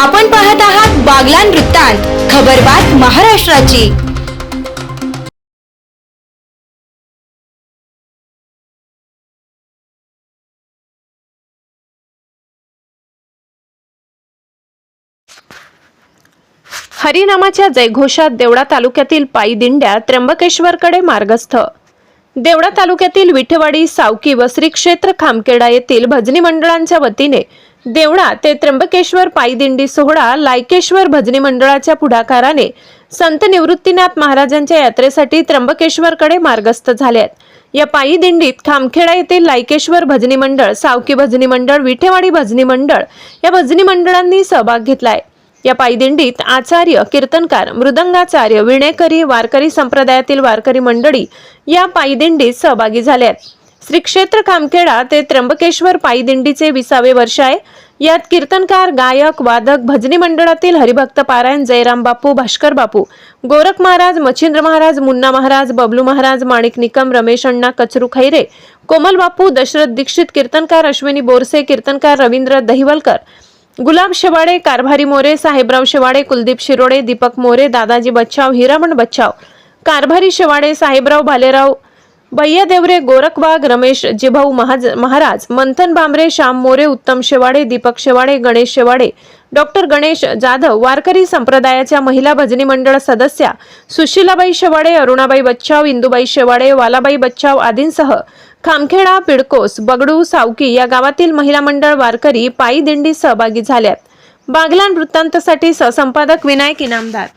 आपण पाहत आहात बागलाण वृत्तांत, खबरबात महाराष्ट्राची। हरिनामाच्या जयघोषात देवळा तालुक्यातील पायी दिंड्या त्र्यंबकेश्वरकडे मार्गस्थ। देवळा तालुक्यातील विठेवाडी, सावकी व श्री क्षेत्र खामखेडा येथील भजनी मंडळांच्या वतीने देवळा ते त्र्यंबकेश्वर पायी दिंडी सोहळा लायकेश्वर भजनी मंडळाच्या पुढाकाराने संत निवृत्तीनाथ महाराजांच्या यात्रेसाठी त्र्यंबकेश्वरकडे मार्गस्थ झाले आहेत। या पायी दिंडीत खामखेडा येथील लायकेश्वर भजनी मंडळ, सावकी भजनी मंडळ, विठेवाडी भजनी मंडळ या भजनी मंडळांनी सहभाग घेतलाय। या पायी दिंडीत आचार्य, कीर्तनकार, मृदंगाचार्य, विणेकरी, वारकरी संप्रदायातील वारकरी मंडळी या पायी दिंडीत सहभागी झाले आहेत। श्री क्षेत्र खामखेडा ते त्र्यंबकेश्वर पायी दिंडीचे 20वे वर्ष आहे। यात कीर्तनकार, गायक, वादक, भजनी मंडळातील हरिभक्त पारायण, जयराम बापू, भास्कर बापू, गोरख महाराज, मच्छिंद्र महाराज, मुन्ना महाराज, बबलू महाराज, माणिक निकम, रमेश अण्णा, कचरू खैरे, कोमल बापू, दशरथ दीक्षित, कीर्तनकार अश्विनी बोरसे, कीर्तनकार रवींद्र दहिवलकर, गुलाब शेवाडे, कारभारी मोरे, साहेबराव शेवाडे, कुलदीप शिरोडे, दीपक मोरे, दादाजी बच्चाव, हिरामण बच्चाव, कारभारी शेवाडे, साहेबराव भालेराव, भैया देवरे, गोरख वाघ, रमेश जिभाऊ महाराज, मंथन बांबरे, श्याम मोरे, उत्तम शेवाडे, दीपक शेवाडे, गणेश शेवाडे, डॉक्टर गणेश जाधव, वारकरी संप्रदायाच्या महिला भजनी मंडळ सदस्या सुशीलाबाई शेवाडे, अरुणाबाई बच्चाव, इंदुबाई शेवाडे, वालाबाई बच्चाव आदींसह खामखेडा, पिडकोस, बगडू, सावकी या गावातील महिला मंडळ वारकरी पायी दिंडीत सहभागी झाल्यात। बागलाण वृत्तांतसाठी सहसंपादक विनायक इनामदार।